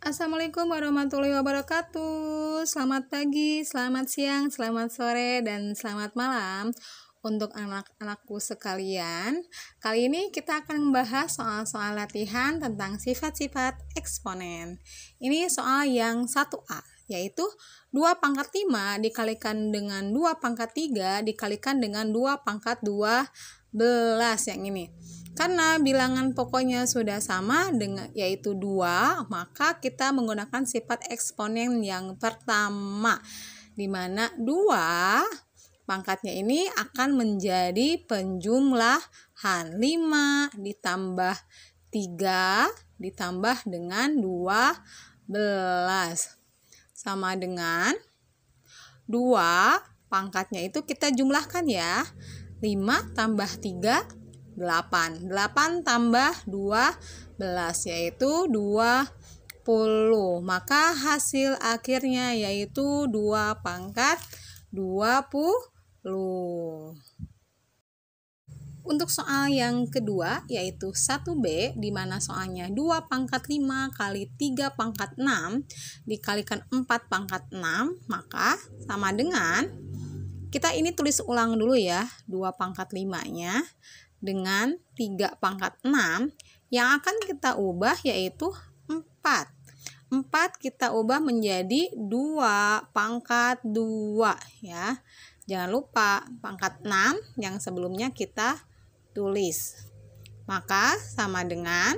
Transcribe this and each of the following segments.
Assalamualaikum warahmatullahi wabarakatuh. Selamat pagi, selamat siang, selamat sore, dan selamat malam untuk anak-anakku sekalian. Kali ini kita akan membahas soal-soal latihan tentang sifat-sifat eksponen. Ini soal yang 1A, yaitu 2 pangkat 5 dikalikan dengan 2 pangkat 3 dikalikan dengan 2 pangkat 12 yang ini. Karena bilangan pokoknya sudah sama dengan yaitu 2, maka kita menggunakan sifat eksponen yang pertama, di mana 2 pangkatnya ini akan menjadi penjumlahan 5 ditambah 3 ditambah dengan 12 sama dengan 2 pangkatnya itu kita jumlahkan ya. 5 tambah 3 8 tambah 12 yaitu 20. Maka hasil akhirnya yaitu 2 pangkat 20. Untuk soal yang kedua yaitu 1B, di mana soalnya 2 pangkat 5 kali 3 pangkat 6 dikalikan 4 pangkat 6, maka sama dengan, kita ini tulis ulang dulu ya, 2 pangkat 5-nya dengan 3 pangkat 6 yang akan kita ubah yaitu 4. 4 kita ubah menjadi 2 pangkat 2 ya. Jangan lupa pangkat 6 yang sebelumnya kita tulis. Maka sama dengan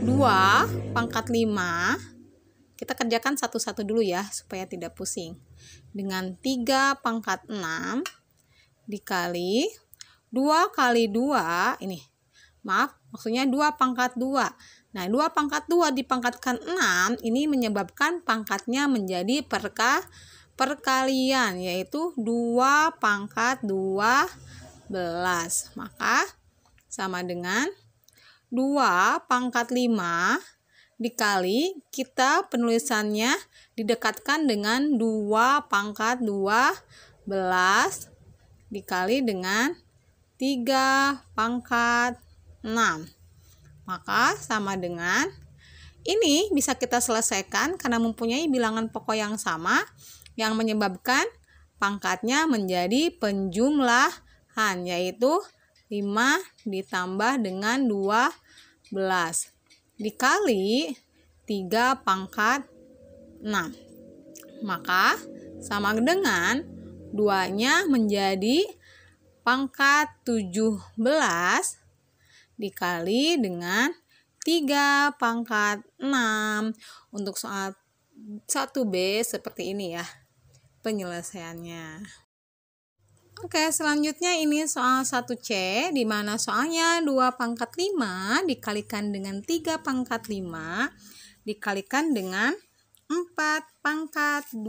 2 pangkat 5. Kita kerjakan satu-satu dulu ya supaya tidak pusing. Dengan 3 pangkat 6 dikali 2 kali 2, ini, maaf, maksudnya 2 pangkat 2. Nah, 2 pangkat 2 dipangkatkan 6, ini menyebabkan pangkatnya menjadi perkalian, yaitu 2 pangkat 12. Maka, sama dengan 2 pangkat 5 dikali, kita penulisannya didekatkan dengan 2 pangkat 12 dikali dengan 3 pangkat 6. Maka sama dengan, ini bisa kita selesaikan karena mempunyai bilangan pokok yang sama yang menyebabkan pangkatnya menjadi penjumlahan, yaitu 5 ditambah dengan 12 dikali 3 pangkat 6. Maka sama dengan 2-nya menjadi pangkat 17 dikali dengan 3 pangkat 6. Untuk soal 1B seperti ini ya penyelesaiannya. Oke, selanjutnya ini soal 1C, di mana soalnya 2 pangkat 5 dikalikan dengan 3 pangkat 5 dikalikan dengan 4 pangkat 2.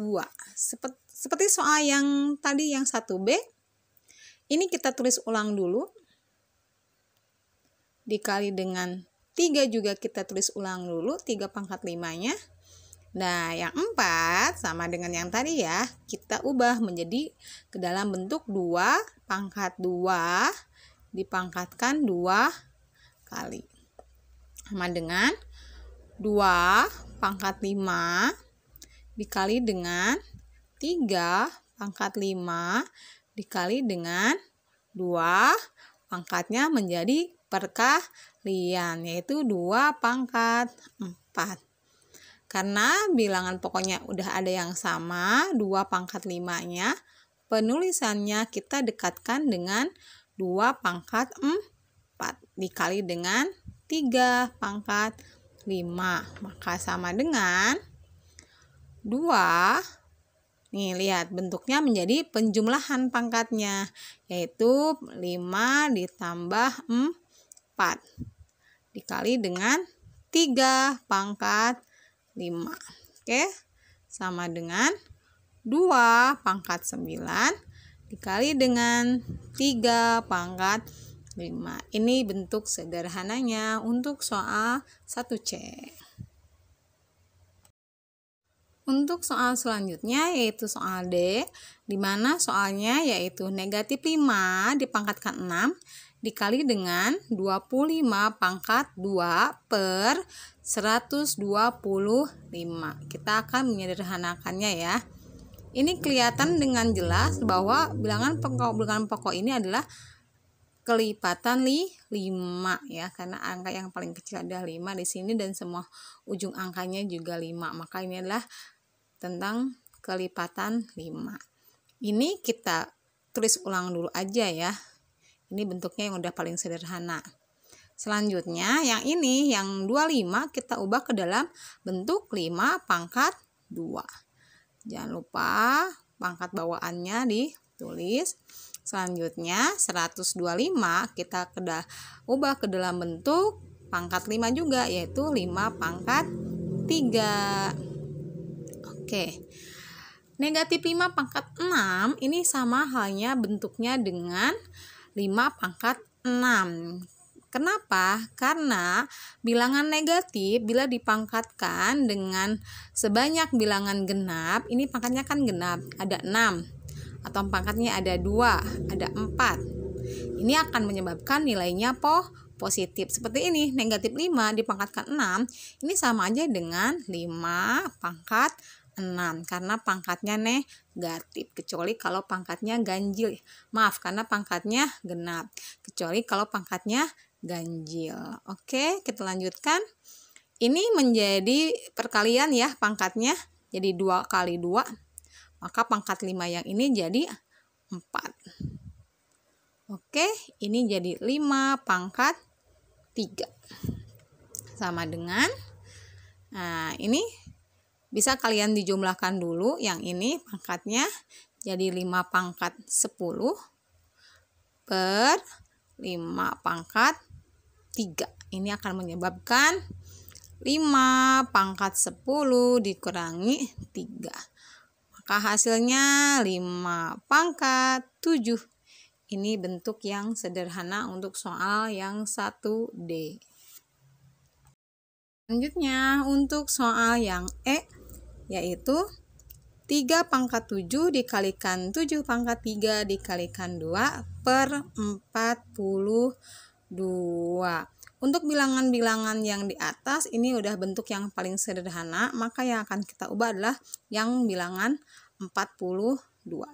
Seperti soal yang tadi yang 1B, ini kita tulis ulang dulu. Dikali dengan 3 juga kita tulis ulang dulu, 3 pangkat 5-nya. Nah, yang 4 sama dengan yang tadi ya, kita ubah menjadi ke dalam bentuk 2 pangkat 2 dipangkatkan 2 kali. Sama dengan 2 pangkat 5 dikali dengan 3 pangkat 5 dikali dengan 2 pangkatnya menjadi perkalian, yaitu 2 pangkat 4. Karena bilangan pokoknya udah ada yang sama, 2 pangkat 5-nya, penulisannya kita dekatkan dengan 2 pangkat 4 dikali dengan 3 pangkat 5. Maka sama dengan 2, nih lihat bentuknya menjadi penjumlahan pangkatnya, yaitu 5 ditambah 4 dikali dengan 3 pangkat 5. Oke, sama dengan 2 pangkat 9 dikali dengan 3 pangkat 5. Ini bentuk sederhananya untuk soal 1C. Untuk soal selanjutnya yaitu soal D, di mana soalnya yaitu negatif 5 dipangkatkan 6 dikali dengan 25 pangkat 2 per 125. Kita akan menyederhanakannya ya. Ini kelihatan dengan jelas bahwa bilangan pokok ini adalah kelipatan 5 ya, karena angka yang paling kecil adalah 5 di sini dan semua ujung angkanya juga 5. Maka ini adalah tentang kelipatan 5. Ini kita tulis ulang dulu aja ya. Ini bentuknya yang udah paling sederhana. Selanjutnya yang ini, yang 25 kita ubah ke dalam bentuk 5 pangkat 2. Jangan lupa pangkat bawaannya ditulis. Selanjutnya 125 kita ubah ke dalam bentuk pangkat 5 juga, yaitu 5 pangkat 3. Oke. Negatif 5 pangkat 6 ini sama halnya bentuknya dengan 5 pangkat 6. Kenapa? Karena bilangan negatif bila dipangkatkan dengan sebanyak bilangan genap, ini pangkatnya kan genap, ada 6. Atau pangkatnya ada 2, ada 4. Ini akan menyebabkan nilainya positif. Seperti ini, negatif 5 dipangkatkan 6, ini sama aja dengan 5 pangkat 6 karena pangkatnya negatif, kecuali kalau pangkatnya ganjil. Maaf, karena pangkatnya genap, kecuali kalau pangkatnya ganjil. Oke, kita lanjutkan. Ini menjadi perkalian ya pangkatnya, jadi 2 kali 2. Maka pangkat 5 yang ini jadi 4. Oke, ini jadi 5 pangkat 3. Sama dengan, nah ini bisa kalian dijumlahkan dulu. Yang ini pangkatnya jadi 5 pangkat 10 per 5 pangkat 3. Ini akan menyebabkan 5 pangkat 10 dikurangi 3. Maka hasilnya 5 pangkat 7. Ini bentuk yang sederhana untuk soal yang 1D. Selanjutnya untuk soal yang E, yaitu 3 pangkat 7 dikalikan 7 pangkat 3 dikalikan 2 per 42. Untuk bilangan-bilangan yang di atas ini udah bentuk yang paling sederhana, maka yang akan kita ubah adalah yang bilangan 42,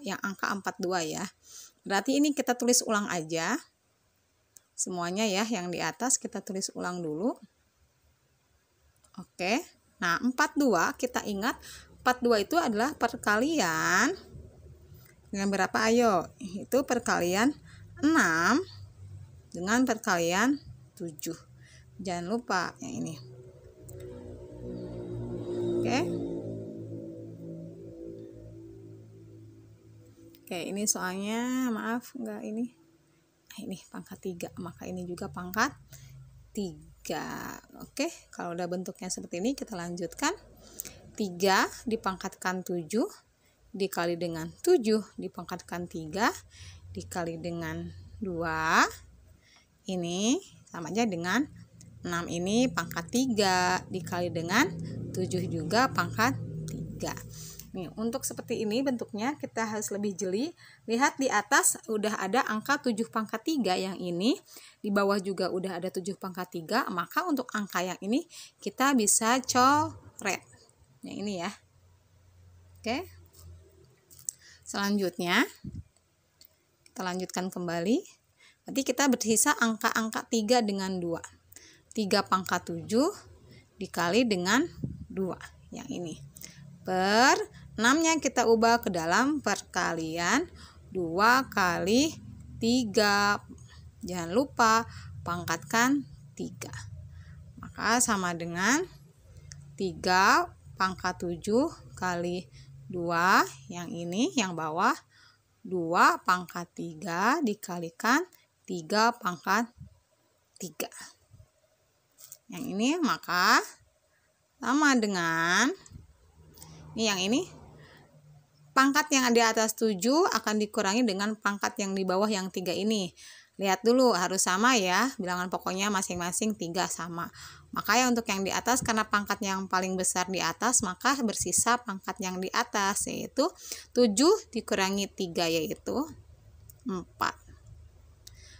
yang angka 42 ya. Berarti ini kita tulis ulang aja semuanya ya, yang di atas kita tulis ulang dulu. Oke, nah 42 kita ingat 42 itu adalah perkalian dengan berapa? Ayo, itu perkalian 6 dengan perkalian 7. Jangan lupa yang ini. Oke. Oke, ini soalnya maaf enggak ini. Ini pangkat 3, maka ini juga pangkat 3. Oke, kalau udah bentuknya seperti ini kita lanjutkan. 3 dipangkatkan 7 dikali dengan 7 dipangkatkan 3 dikali dengan 2. Ini sama aja dengan 6 ini pangkat 3 dikali dengan 7 juga pangkat 3. Nih, untuk seperti ini bentuknya kita harus lebih jeli. Lihat di atas udah ada angka 7 pangkat 3 yang ini. Di bawah juga udah ada 7 pangkat 3. Maka untuk angka yang ini kita bisa coret. Yang ini ya. Oke. Selanjutnya kita lanjutkan kembali. Nanti kita bersisa angka-angka 3 dengan 2. 3 pangkat 7 dikali dengan 2. Yang ini. Per 6-nya kita ubah ke dalam perkalian 2 kali 3. Jangan lupa pangkatkan 3. Maka sama dengan 3 pangkat 7 kali 2. Yang ini yang bawah 2 pangkat 3 dikalikan 3 pangkat 3. Yang ini maka sama dengan ini, yang ini pangkat yang di atas 7 akan dikurangi dengan pangkat yang di bawah yang 3 ini. Lihat dulu harus sama ya, bilangan pokoknya masing-masing 3 sama. Maka ya untuk yang di atas karena pangkat yang paling besar di atas, maka bersisa pangkat yang di atas, yaitu 7 dikurangi 3 yaitu 4.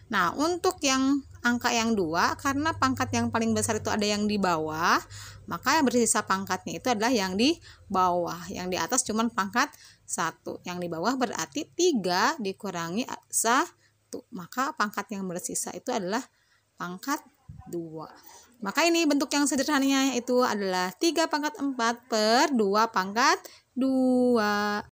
Nah, untuk yang angka yang 2, karena pangkat yang paling besar itu ada yang di bawah, maka yang bersisa pangkatnya itu adalah yang di bawah. Yang di atas cuma pangkat 1. Yang di bawah berarti 3 dikurangi 1. Maka pangkat yang bersisa itu adalah pangkat 2. Maka ini bentuk yang sederhananya itu adalah 3 pangkat 4 per 2 pangkat 2.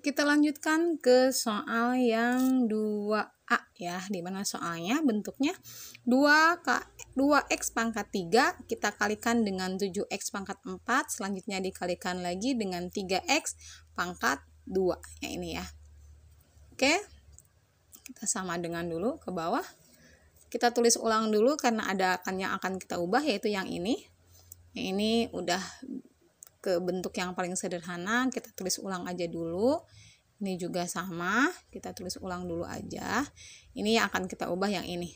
Kita lanjutkan ke soal yang 2A ya, dimana soalnya bentuknya 2x pangkat 3 kita kalikan dengan 7x pangkat 4, selanjutnya dikalikan lagi dengan 3x pangkat 2 ya, ini ya. Oke, kita sama dengan dulu ke bawah, kita tulis ulang dulu karena ada yang akan kita ubah, yaitu yang ini. Yang ini udah ke bentuk yang paling sederhana, kita tulis ulang aja dulu. Ini juga sama, kita tulis ulang dulu aja. Ini yang akan kita ubah yang ini.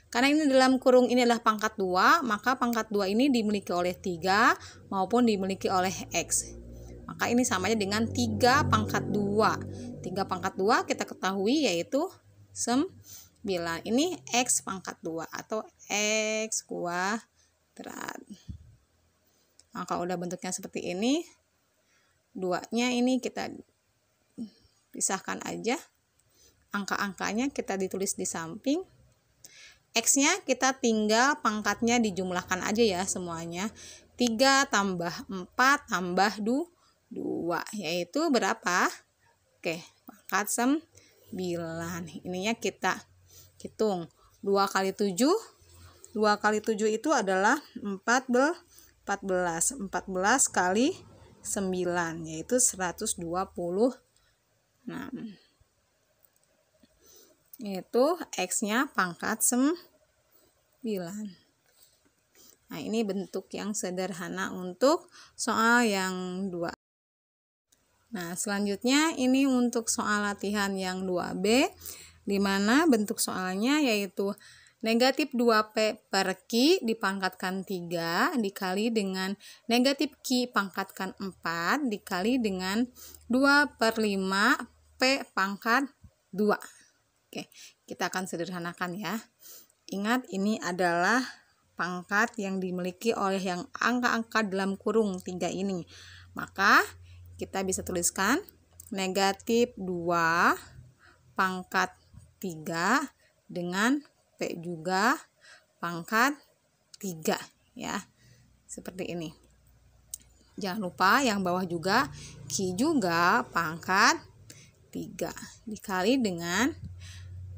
Karena ini dalam kurung ini adalah pangkat 2, maka pangkat 2 ini dimiliki oleh 3 maupun dimiliki oleh X. Maka ini samanya dengan 3 pangkat 2. 3 pangkat 2 kita ketahui yaitu 9. Ini X pangkat 2 atau X kuadrat. Nah, kalau udah bentuknya seperti ini, 2-nya ini kita pisahkan aja. Angka-angkanya kita ditulis di samping. X-nya kita tinggal pangkatnya dijumlahkan aja ya semuanya. 3 tambah 4 tambah 2, yaitu berapa? Oke, pangkat 9. Ininya kita hitung. 2 kali 7. 2 kali 7 itu adalah 14 kali 9, yaitu 126. Itu X-nya pangkat 9. Nah, ini bentuk yang sederhana untuk soal yang 2. Nah, selanjutnya ini untuk soal latihan yang 2B, di mana bentuk soalnya yaitu negatif 2P per Q dipangkatkan 3 dikali dengan negatif Q pangkatkan 4 dikali dengan 2/5 P pangkat 2. Oke, kita akan sederhanakan ya. Ingat, ini adalah pangkat yang dimiliki oleh yang angka-angka dalam kurung 3 ini. Maka kita bisa tuliskan negatif 2 pangkat 3 dengan P juga pangkat 3 ya. Seperti ini. Jangan lupa yang bawah juga Q juga pangkat 3 dikali dengan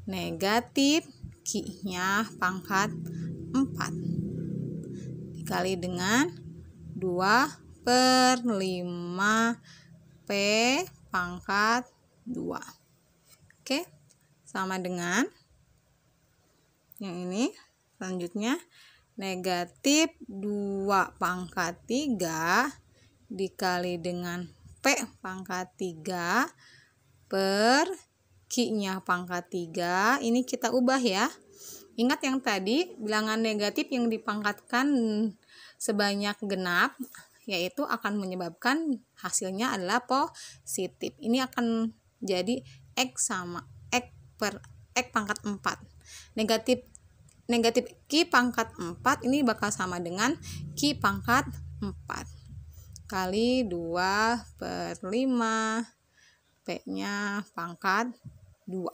negatif Q-nya pangkat 4 dikali dengan 2/5 P pangkat 2. Oke, sama dengan yang ini. Selanjutnya negatif 2 pangkat 3 dikali dengan P pangkat 3 per Q-nya pangkat 3. Ini kita ubah ya. Ingat yang tadi bilangan negatif yang dipangkatkan sebanyak genap, yaitu akan menyebabkan hasilnya adalah positif. Ini akan jadi X sama X per X pangkat 4. Negatif Q pangkat 4 ini bakal sama dengan Q pangkat 4 kali 2/5 P-nya pangkat 2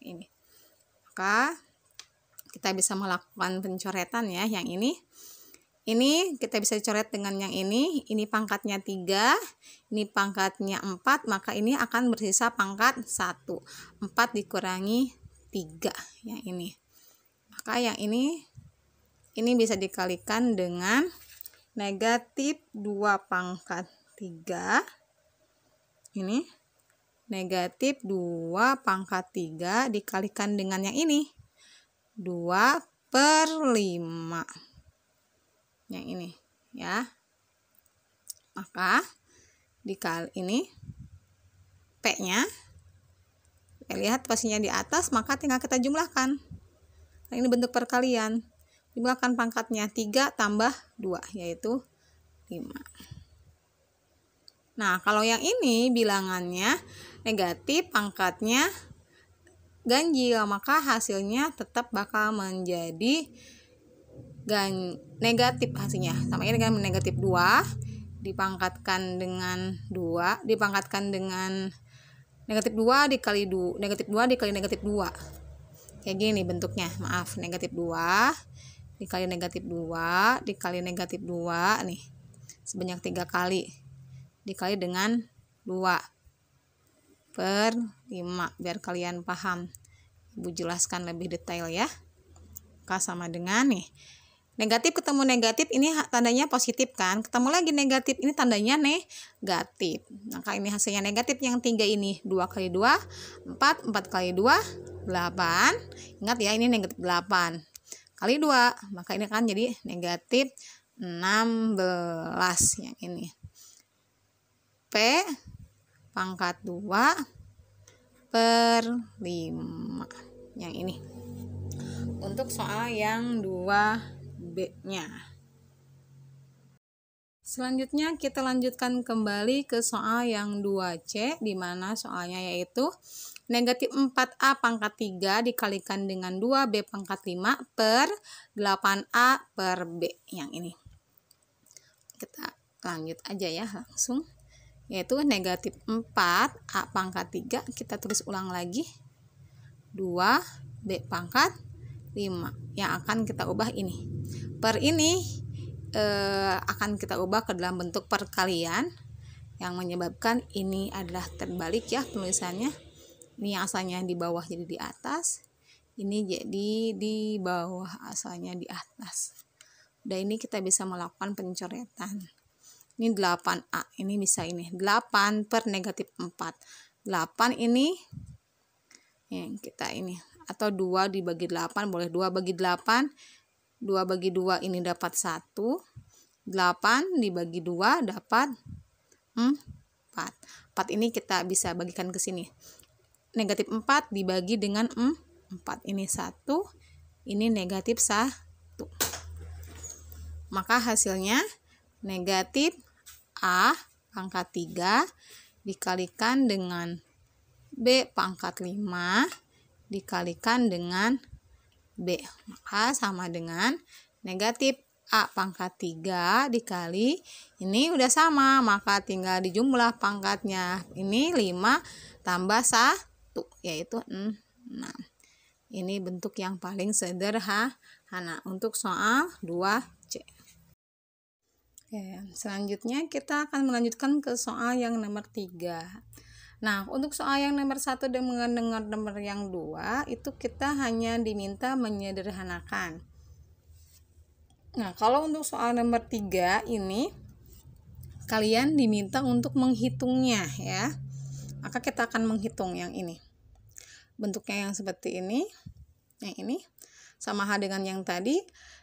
ini. Maka kita bisa melakukan pencoretan ya. Yang ini kita bisa coret dengan yang ini pangkatnya 3, ini pangkatnya 4, maka ini akan bersisa pangkat 1. 4 dikurangi 3 yang ini. Maka yang ini bisa dikalikan dengan negatif 2 pangkat 3. Ini negatif 2 pangkat 3 dikalikan dengan yang ini 2/5 yang ini ya. Maka dikali ini P-nya, lihat posisinya di atas, maka tinggal kita jumlahkan. Nah, ini bentuk perkalian. Jumlahkan pangkatnya 3 tambah 2 yaitu 5. Nah, kalau yang ini bilangannya negatif pangkatnya 2 ganjil, maka hasilnya tetap bakal menjadi negatif hasilnya. Sama ini dengan negatif 2 dipangkatkan dengan 2 dipangkatkan dengan negatif 2 dikali negatif 2 dikali negatif 2. Kayak gini bentuknya. Maaf, negatif 2 dikali negatif 2 dikali negatif 2 nih. Sebanyak 3 kali. Dikali dengan 2/5 biar kalian paham. Ibu jelaskan lebih detail ya. K sama dengan nih. Negatif ketemu negatif ini tandanya positif kan, ketemu lagi negatif ini tandanya negatif. Maka ini hasilnya negatif yang 3 ini. 2 kali 2 4, 4 kali 2 8. Ingat ya, ini negatif 8 kali 2, maka ini kan jadi negatif 16 yang ini. P pangkat 2/5 yang ini. Untuk soal yang 2B-nya. Selanjutnya kita lanjutkan kembali ke soal yang 2C, di mana soalnya yaitu negatif 4A pangkat 3 dikalikan dengan 2B pangkat 5 per 8A per B yang ini. Kita lanjut aja ya langsung. Yaitu negatif 4A pangkat 3, kita tulis ulang lagi. 2B pangkat 5 yang akan kita ubah ini. Per ini akan kita ubah ke dalam bentuk perkalian yang menyebabkan ini adalah terbalik ya penulisannya. Ini yang asalnya di bawah jadi di atas, ini jadi di bawah asalnya di atas. Udah, ini kita bisa melakukan pencoretan. Ini 8A, ini bisa ini 8 per negatif 4. 8 ini yang kita ini, atau 2 dibagi 8, boleh 2 bagi 8. 2 bagi 2 ini dapat 1. 8 dibagi 2 dapat 4. 4 ini kita bisa bagikan ke sini. Negatif 4 dibagi dengan 4. Ini 1. Ini negatif 1. Maka hasilnya negatif A pangkat 3 dikalikan dengan B pangkat 5 dikalikan dengan B. Maka sama dengan negatif A pangkat 3 dikali ini udah sama, maka tinggal dijumlah pangkatnya. Ini 5 tambah 1 yaitu 6. Ini bentuk yang paling sederhana untuk soal 2C. Oke, selanjutnya kita akan melanjutkan ke soal yang nomor 3. Nah, untuk soal yang nomor 1 dengan nomor yang 2 itu kita hanya diminta menyederhanakan. Nah, kalau untuk soal nomor 3 ini kalian diminta untuk menghitungnya ya. Maka kita akan menghitung yang ini. Bentuknya yang seperti ini. Yang ini sama hal dengan yang tadi.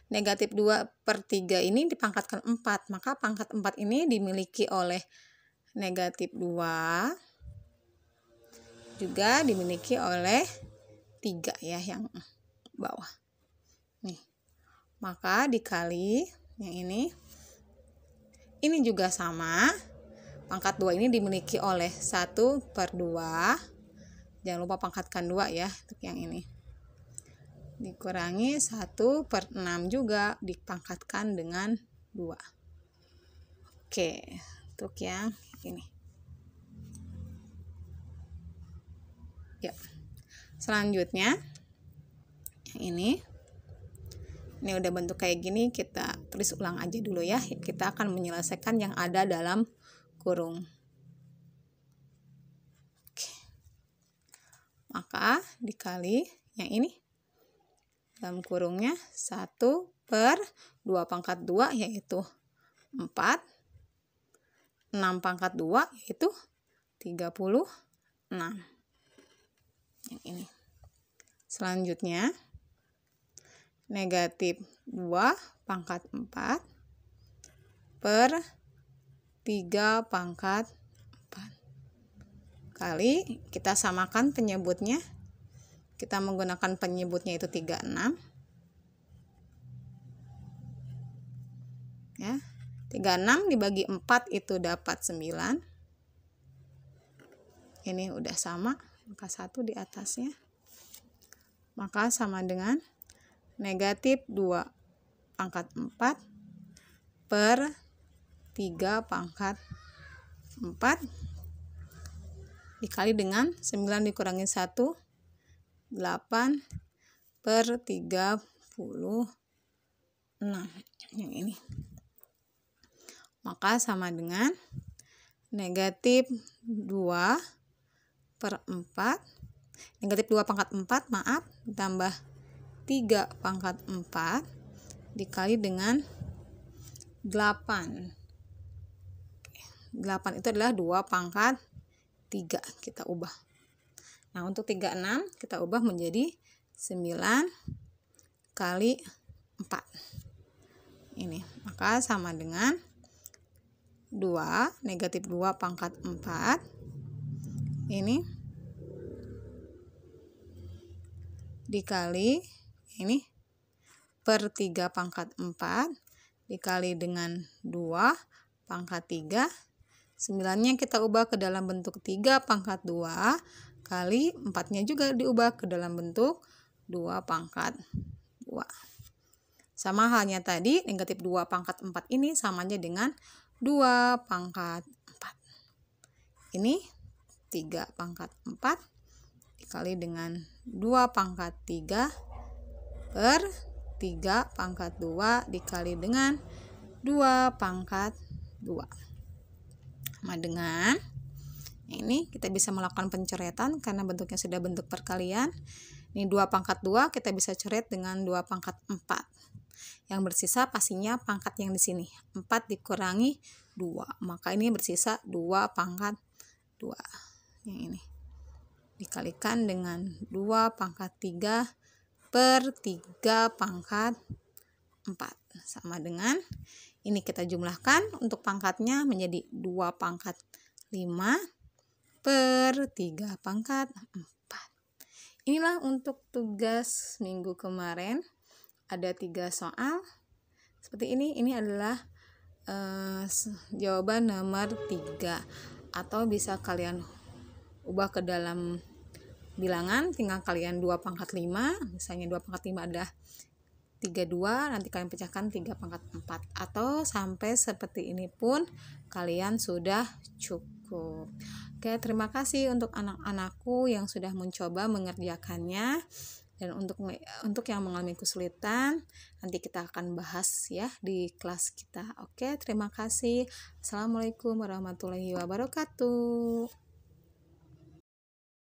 Negatif 2/3 ini dipangkatkan 4. Maka pangkat 4 ini dimiliki oleh negatif 2. Juga dimiliki oleh 3 ya yang bawah. Nih. Maka dikali yang ini. Ini juga sama. Pangkat 2 ini dimiliki oleh 1/2. Jangan lupa pangkatkan 2 ya untuk yang ini. Dikurangi 1/6 juga dipangkatkan dengan 2. Oke, untuk yang ini. Ya. Selanjutnya yang ini. Ini udah bentuk kayak gini, kita tulis ulang aja dulu ya. Kita akan menyelesaikan yang ada dalam kurung. Oke. Maka dikali yang ini. Dalam kurungnya 1/2 pangkat 2 yaitu 4. 6 pangkat 2 yaitu 36. Yang ini. Selanjutnya negatif 2 pangkat 4 per 3 pangkat 4 kali kita samakan penyebutnya. Kita menggunakan penyebutnya itu 36. Ya. 36 dibagi 4 itu dapat 9. Ini udah sama, maka 1 di atasnya. maka sama dengan negatif 2 pangkat 4 per 3 pangkat 4 dikali dengan 9 dikurangi 1, 8 per 36. Yang ini. Maka sama dengan negatif 2 per 4, negatif 2 pangkat 4, maaf, ditambah 3 pangkat 4 dikali dengan 8. 8 itu adalah 2 pangkat 3, kita ubah. Nah, untuk 36 kita ubah menjadi 9 kali 4. Ini, maka sama dengan 2, negatif 2 pangkat 4, ini dikali ini per 3 pangkat 4 dikali dengan 2 pangkat 3. 9-nya kita ubah ke dalam bentuk 3 pangkat 2 kali 4-nya juga diubah ke dalam bentuk 2 pangkat 2. Sama halnya tadi, negatif 2 pangkat 4 ini samanya dengan 2 pangkat 4. Ini 3 pangkat 4 dikali dengan 2 pangkat 3 per 3 pangkat 2 dikali dengan 2 pangkat 2. Sama dengan ini kita bisa melakukan pencoretan karena bentuknya sudah bentuk perkalian. Ini 2 pangkat 2 kita bisa coret dengan 2 pangkat 4. Yang bersisa pastinya pangkat yang di sini. 4 dikurangi 2. Maka ini bersisa 2 pangkat 2. Yang ini. Dikalikan dengan 2 pangkat 3 per 3 pangkat 4. Sama dengan ini kita jumlahkan untuk pangkatnya menjadi 2 pangkat 5 per 3 pangkat 4. Inilah untuk tugas minggu kemarin. Ada 3 soal. Seperti ini adalah jawaban nomor 3. Atau bisa kalian ubah ke dalam bilangan, tinggal kalian 2 pangkat 5. Misalnya 2 pangkat 5 adalah 32, nanti kalian pecahkan 3 pangkat 4. Atau sampai seperti ini pun kalian sudah cukup. Oke, terima kasih untuk anak-anakku yang sudah mencoba mengerjakannya. Dan untuk yang mengalami kesulitan, nanti kita akan bahas ya di kelas kita. Oke, terima kasih. Assalamualaikum warahmatullahi wabarakatuh.